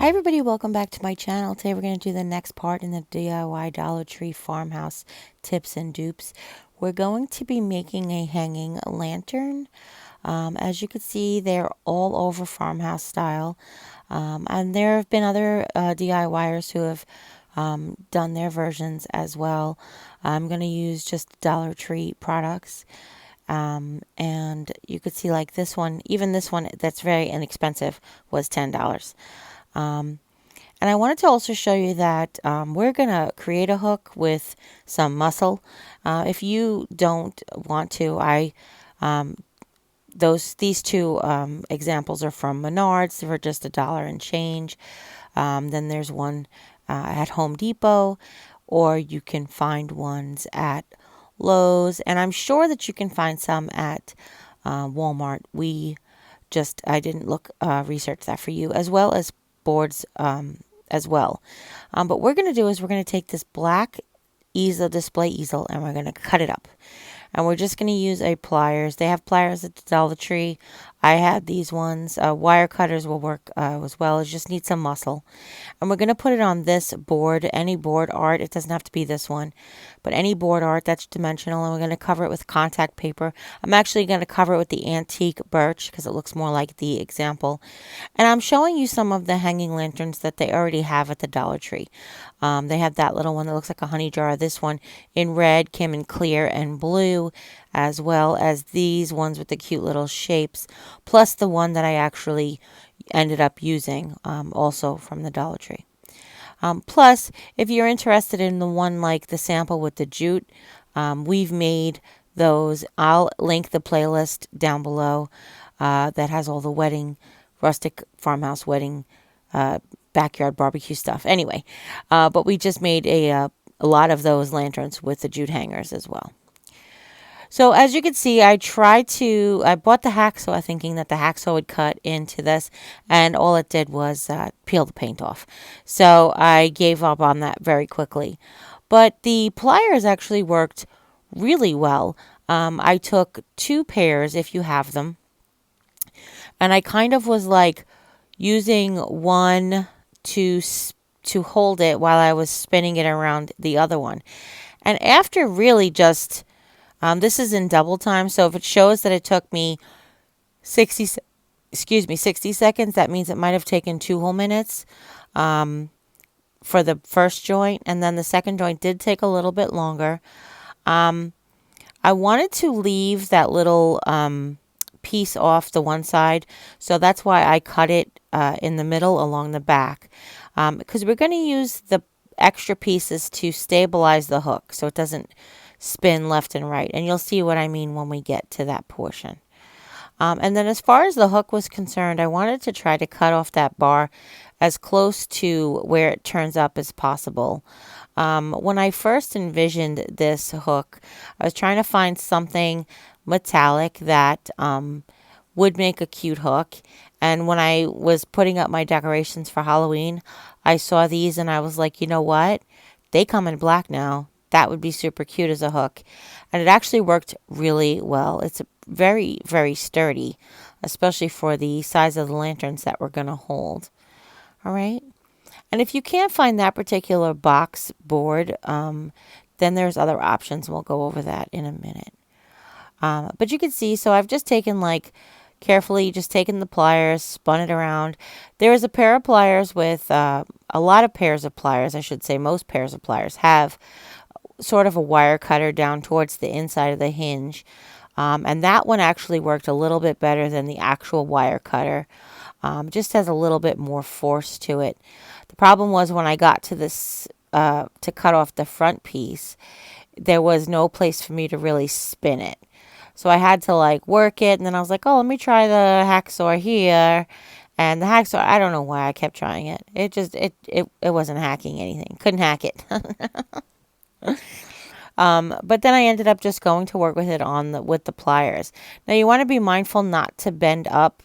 Hi everybody, welcome back to my channel. Today we're going to do the next part in the DIY Dollar Tree farmhouse tips and dupes. We're going to be making a hanging lantern. As you can see, they're all over farmhouse style. And there have been other DIYers who have done their versions as well. I'm going to use just Dollar Tree products. And you could see like this one, even this one that's very inexpensive was $10. And I wanted to also show you that we're going to create a hook with some muscle. If you don't want to, these two examples are from Menards for just $1 and change. Then there's one at Home Depot, or you can find ones at Lowe's, and I'm sure that you can find some at Walmart. I didn't research that for you, as well as boards as well. But what we're going to do is we're going to take this black display easel, and we're going to cut it up. And we're just going to use a pliers. They have pliers at the Dollar Tree. I had these ones. Wire cutters will work as well. You just need some muscle. And we're going to put it on this board, any board art. It doesn't have to be this one, but any board art that's dimensional. And we're going to cover it with contact paper. I'm actually going to cover it with the antique birch because it looks more like the example. And I'm showing you some of the hanging lanterns that they already have at the Dollar Tree. They have that little one that looks like a honey jar. This one in red came in clear and blue, as well as these ones with the cute little shapes, plus the one that I actually ended up using also from the Dollar Tree. Plus, if you're interested in the one like the sample with the jute, we've made those. I'll link the playlist down below that has all the rustic farmhouse wedding backyard barbecue stuff. Anyway, but we just made a lot of those lanterns with the jute hangers as well. So as you can see, I bought the hacksaw thinking that the hacksaw would cut into this, and all it did was peel the paint off. So I gave up on that very quickly. But the pliers actually worked really well. I took 2 pairs, if you have them, and I kind of was like using one to hold it while I was spinning it around the other one. And after really just this is in double time, so if it shows that it took me 60 seconds, that means it might have taken 2 whole minutes for the first joint, and then the second joint did take a little bit longer. I wanted to leave that little piece off the one side, so that's why I cut it in the middle along the back, because we're going to use the extra pieces to stabilize the hook so it doesn't spin left and right, and you'll see what I mean when we get to that portion. And then as far as the hook was concerned, I wanted to try to cut off that bar as close to where it turns up as possible. When I first envisioned this hook, I was trying to find something metallic that would make a cute hook. And when I was putting up my decorations for Halloween, I saw these and I was like, you know what? They come in black now. That would be super cute as a hook. And it actually worked really well. It's very, very sturdy, especially for the size of the lanterns that we're going to hold. All right. And if you can't find that particular box board, then there's other options. We'll go over that in a minute. But you can see, so I've just taken carefully just taken the pliers, spun it around. There is a pair of pliers with a lot of pairs of pliers, I should say. Most pairs of pliers have sort of a wire cutter down towards the inside of the hinge. And that one actually worked a little bit better than the actual wire cutter. Just has a little bit more force to it. The problem was when I got to this to cut off the front piece, there was no place for me to really spin it. So I had to work it, and then I was like, oh, let me try the hacksaw here. And the hacksaw, I don't know why I kept trying it. It wasn't hacking anything. Couldn't hack it. But then I ended up just going to work with it with the pliers. Now you want to be mindful not to bend up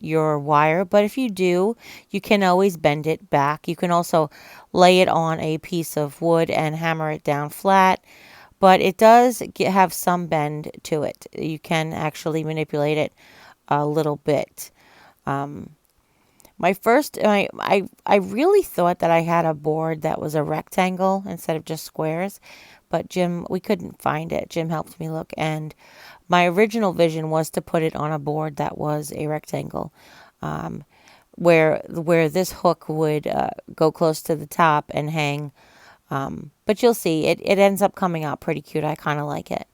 your wire, but if you do, you can always bend it back. You can also lay it on a piece of wood and hammer it down flat, but it does have some bend to it. You can actually manipulate it a little bit. I really thought that I had a board that was a rectangle instead of just squares, but we couldn't find it. Jim helped me look, and my original vision was to put it on a board that was a rectangle, where this hook would go close to the top and hang. But you'll see, it ends up coming out pretty cute. I kind of like it.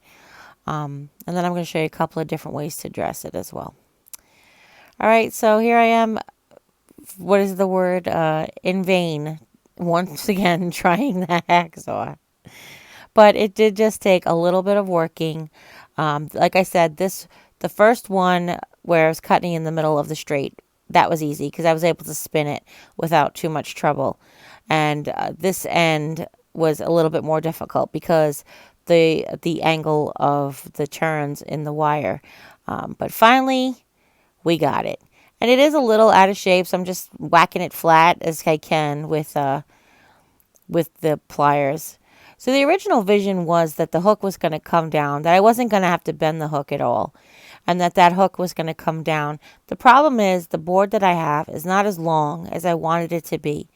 And then I'm going to show you a couple of different ways to dress it as well. All right, so here I am. What is the word? In vain. Once again, trying the hacksaw. But it did just take a little bit of working. Like I said, the first one where I was cutting in the middle of the straight, that was easy because I was able to spin it without too much trouble. And this end was a little bit more difficult because the angle of the turns in the wire. But finally, we got it. And it is a little out of shape, so I'm just whacking it flat as I can with the pliers. So the original vision was that the hook was going to come down, that I wasn't going to have to bend the hook at all, and that hook was going to come down. The problem is the board that I have is not as long as I wanted it to be.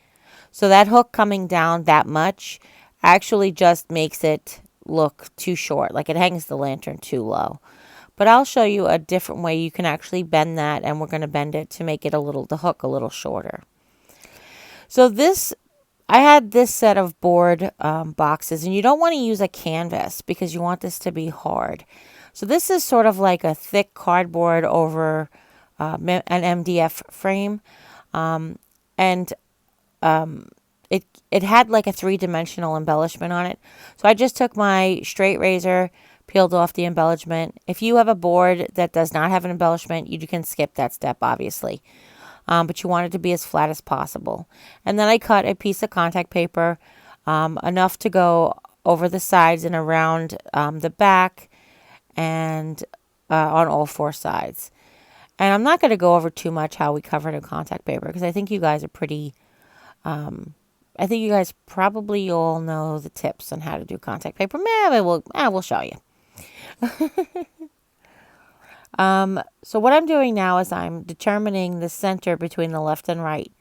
So that hook coming down that much actually just makes it look too short, like it hangs the lantern too low. But I'll show you a different way you can actually bend that, and we're going to bend it to make it the hook a little shorter. So I had this set of board boxes, and you don't want to use a canvas because you want this to be hard. So this is sort of like a thick cardboard over an MDF frame, and it had like a 3-dimensional embellishment on it. So I just took my straight razor, peeled off the embellishment. If you have a board that does not have an embellishment, you can skip that step, obviously. But you want it to be as flat as possible. And then I cut a piece of contact paper, enough to go over the sides and around the back and on all 4 sides. And I'm not going to go over too much how we covered in contact paper because I think you guys are pretty... I think you guys probably all know the tips on how to do contact paper. Maybe we'll show you. So what I'm doing now is I'm determining the center between the left and right.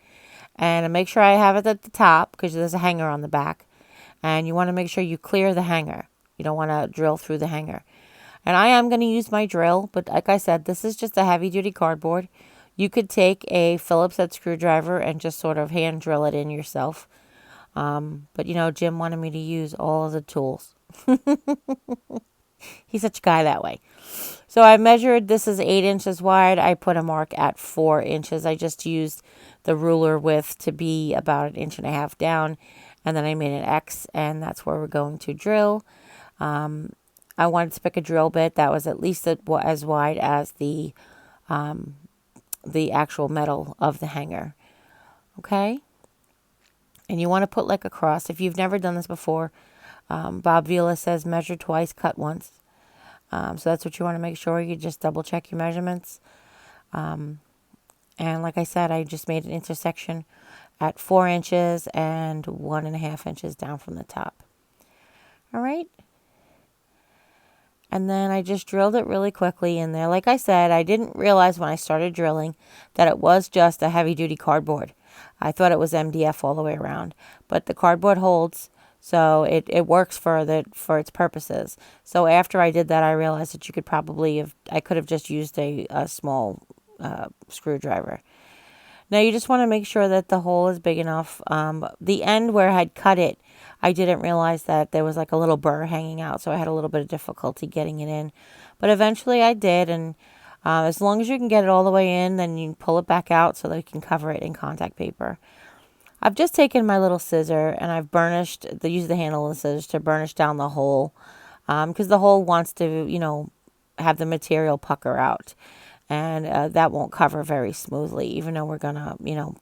And I make sure I have it at the top because there's a hanger on the back. And you want to make sure you clear the hanger. You don't want to drill through the hanger. And I am going to use my drill, but like I said, this is just a heavy-duty cardboard. You could take a Phillips head screwdriver and just sort of hand drill it in yourself. But Jim wanted me to use all of the tools. He's such a guy that way. So I measured, this is 8 inches wide. I put a mark at 4 inches. I just used the ruler width to be about 1.5 inches down. And then I made an X, and that's where we're going to drill. I wanted to pick a drill bit that was at least as wide as the actual metal of the hanger. Okay? And you want to put like a cross. If you've never done this before, Bob Vila says measure twice, cut once. So that's what you want to make sure. You just double check your measurements. And like I said, I just made an intersection at 4 inches and 1.5 inches down from the top. All right. And then I just drilled it really quickly in there. Like I said, I didn't realize when I started drilling that it was just a heavy-duty cardboard. I thought it was MDF all the way around. But the cardboard holds, so it works for its purposes. So after I did that, I realized that I could have just used a small screwdriver. Now you just want to make sure that the hole is big enough. The end where I had cut it, I didn't realize that there was like a little burr hanging out, so I had a little bit of difficulty getting it in. But eventually I did, and as long as you can get it all the way in, then you can pull it back out so that you can cover it in contact paper. I've just taken my little scissor and I've used the handle of the scissors to burnish down the hole, because the hole wants to, have the material pucker out. And that won't cover very smoothly, even though we're going to,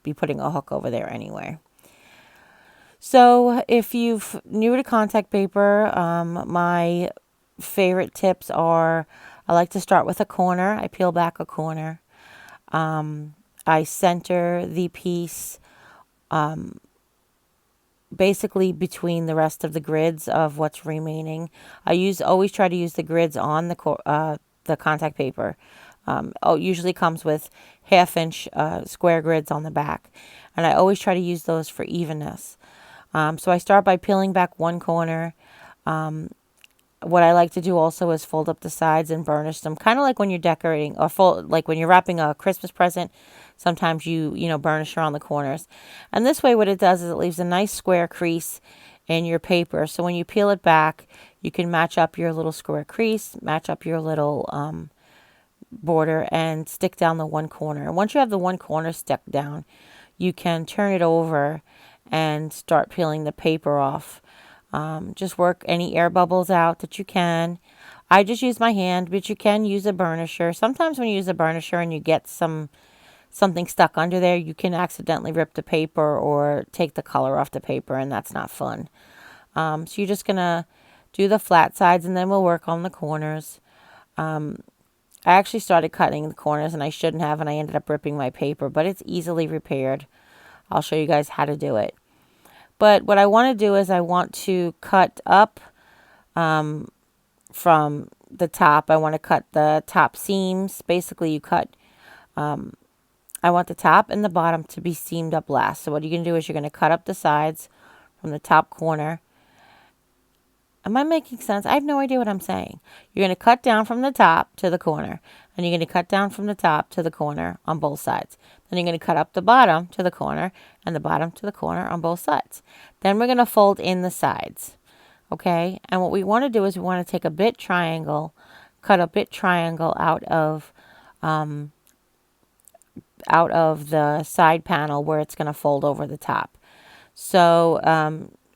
be putting a hook over there anyway. So if you're new to contact paper, my favorite tips are, I like to start with a corner. I peel back a corner. I center the piece basically between the rest of the grids of what's remaining. I always try to use the grids on the contact paper. Usually comes with 1/2 inch square grids on the back. And I always try to use those for evenness. So I start by peeling back one corner. What I like to do also is fold up the sides and burnish them, kind of like when you're decorating, or fold, like when you're wrapping a Christmas present. Sometimes you burnish around the corners, and this way what it does is it leaves a nice square crease in your paper. So when you peel it back, you can match up your little square crease, match up your little border, and stick down the one corner. And once you have the one corner stuck down, you can turn it over and start peeling the paper off. Just work any air bubbles out that you can. I just use my hand, but you can use a burnisher. Sometimes when you use a burnisher and you get something stuck under there, you can accidentally rip the paper or take the color off the paper, and that's not fun. So you're just going to do the flat sides, and then we'll work on the corners. I actually started cutting the corners, and I shouldn't have, and I ended up ripping my paper, but it's easily repaired. I'll show you guys how to do it. But what I want to do is I want to cut up from the top. I want to cut the top seams. Basically, you cut, I want the top and the bottom to be seamed up last. So what you're going to do is you're going to cut up the sides from the top corner. Am I making sense? I have no idea what I'm saying. You're going to cut down from the top to the corner. And you're going to cut down from the top to the corner on both sides. Then you're going to cut up the bottom to the corner and the bottom to the corner on both sides. Then we're going to fold in the sides. Okay? And what we want to do is we want to take a bit triangle, cut a bit triangle out of the side panel where it's going to fold over the top. So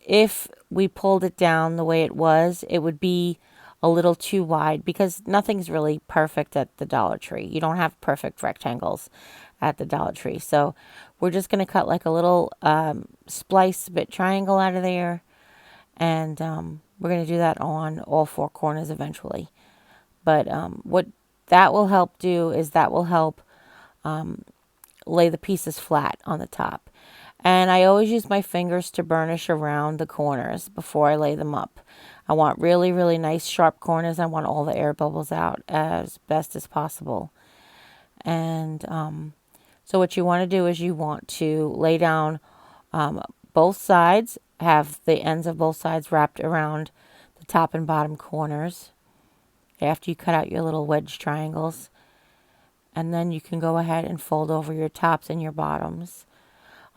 if we pulled it down the way it was, it would be a little too wide, because nothing's really perfect at the Dollar Tree. You don't have perfect rectangles at the Dollar Tree. So we're just going to cut like a little splice bit triangle out of there. And we're going to do that on all four corners eventually. But what that will help do is that will help lay the pieces flat on the top. And I always use my fingers to burnish around the corners before I lay them up. I want really, really nice sharp corners. I want all the air bubbles out as best as possible. And so what you want to do is you want to lay down both sides, have the ends of both sides wrapped around the top and bottom corners after you cut out your little wedge triangles. And then you can go ahead and fold over your tops and your bottoms.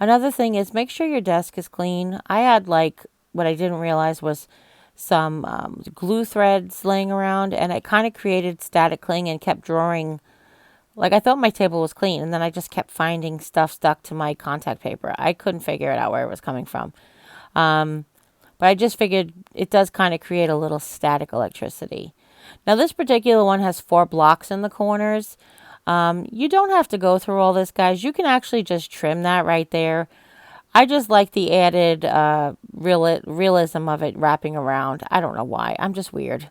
Another thing is make sure your desk is clean. I had what I didn't realize was some glue threads laying around, and it kind of created static cling and kept drawing. I thought my table was clean, and then I just kept finding stuff stuck to my contact paper. I couldn't figure it out where it was coming from. But I just figured it does kind of create a little static electricity. Now this particular one has 4 blocks in the corners. You don't have to go through all this, guys. You can actually just trim that right there. I just like the added realism of it wrapping around. I don't know why. I'm just weird.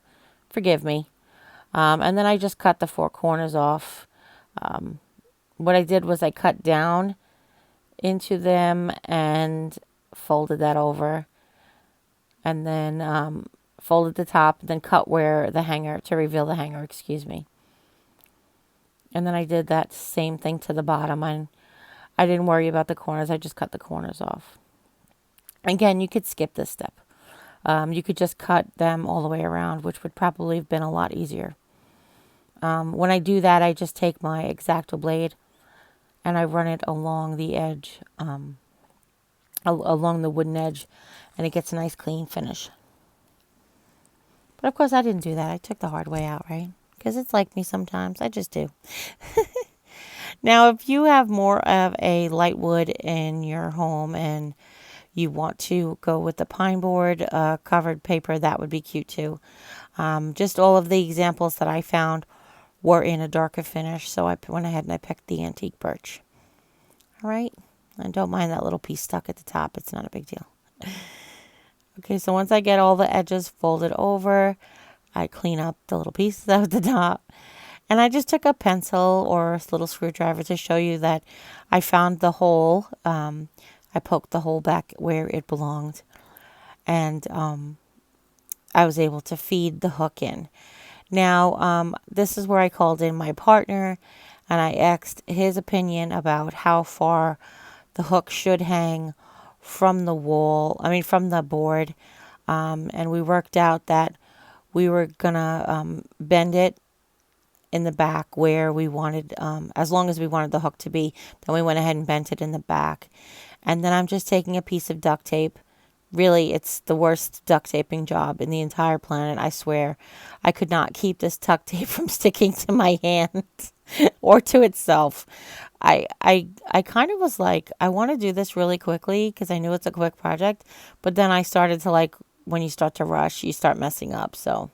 Forgive me. And then I just cut the 4 corners off. What I did was I cut down into them and folded that over. And then folded the top, then cut where the hanger, to reveal the hanger, excuse me. And then I did that same thing to the bottom. I didn't worry about the corners. I just cut the corners off. Again, you could skip this step. You could just cut them all the way around, which would probably have been a lot easier. When I do that, I just take my X-Acto blade and I run it along the edge, along the wooden edge, and it gets a nice clean finish. But of course, I didn't do that. I took the hard way out, right? Because it's like me sometimes. I just do. Now, if you have more of a light wood in your home and you want to go with the pine board covered paper, that would be cute too. Just all of the examples that I found were in a darker finish, so I went ahead and I picked the antique birch. All right. And don't mind that little piece stuck at the top. It's not a big deal. Okay, so once I get all the edges folded over, I clean up the little pieces at the top. And I just took a pencil or a little screwdriver to show you that I found the hole. I poked the hole back where it belonged. And I was able to feed the hook in. Now, this is where I called in my partner and I asked his opinion about how far the hook should hang from the wall, from the board. And we worked out that we were gonna bend it in the back where we wanted, as long as we wanted the hook to be. Then we went ahead and bent it in the back. And then I'm just taking a piece of duct tape. Really, it's the worst duct taping job in the entire planet. I swear, I could not keep this duct tape from sticking to my hand or to itself. I kind of was like, I want to do this really quickly because I knew it's a quick project. But then I started to like, when you start to rush, you start messing up. So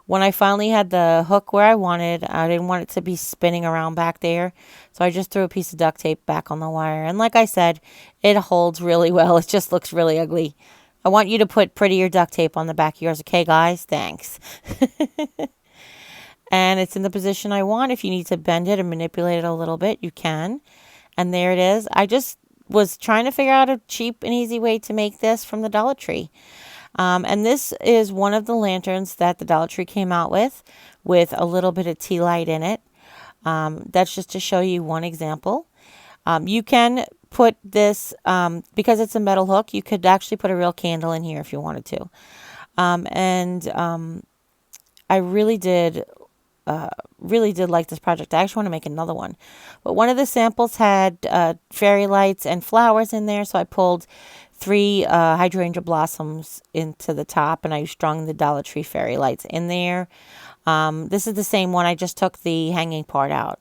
when I finally had the hook where I wanted, I didn't want it to be spinning around back there. So I just threw a piece of duct tape back on the wire. And like I said, it holds really well. It just looks really ugly. I want you to put prettier duct tape on the back of yours. Okay, guys? Thanks. And it's in the position I want. If you need to bend it and manipulate it a little bit, you can. And there it is. I just was trying to figure out a cheap and easy way to make this from the Dollar Tree. And this is one of the lanterns that the Dollar Tree came out with a little bit of tea light in it. That's just to show you one example. You can put this, because it's a metal hook, you could actually put a real candle in here if you wanted to. I really did like this project. I actually want to make another one. But one of the samples had fairy lights and flowers in there. So I pulled 3 hydrangea blossoms into the top and I strung the Dollar Tree fairy lights in there. This is the same one. I just took the hanging part out.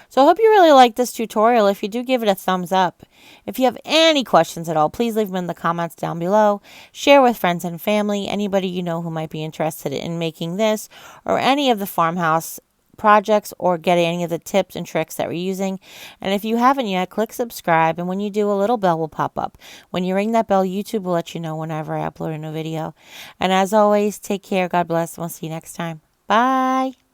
So I hope you really like this tutorial. If you do, give it a thumbs up. If you have any questions at all, please leave them in the comments down below. Share with friends and family, anybody you know who might be interested in making this or any of the farmhouse projects, or get any of the tips and tricks that we're using. And if you haven't yet, click subscribe, and when you do, a little bell will pop up. When you ring that bell, YouTube will let you know whenever I upload a new video. And as always, take care, God bless, and we'll see you next time. Bye.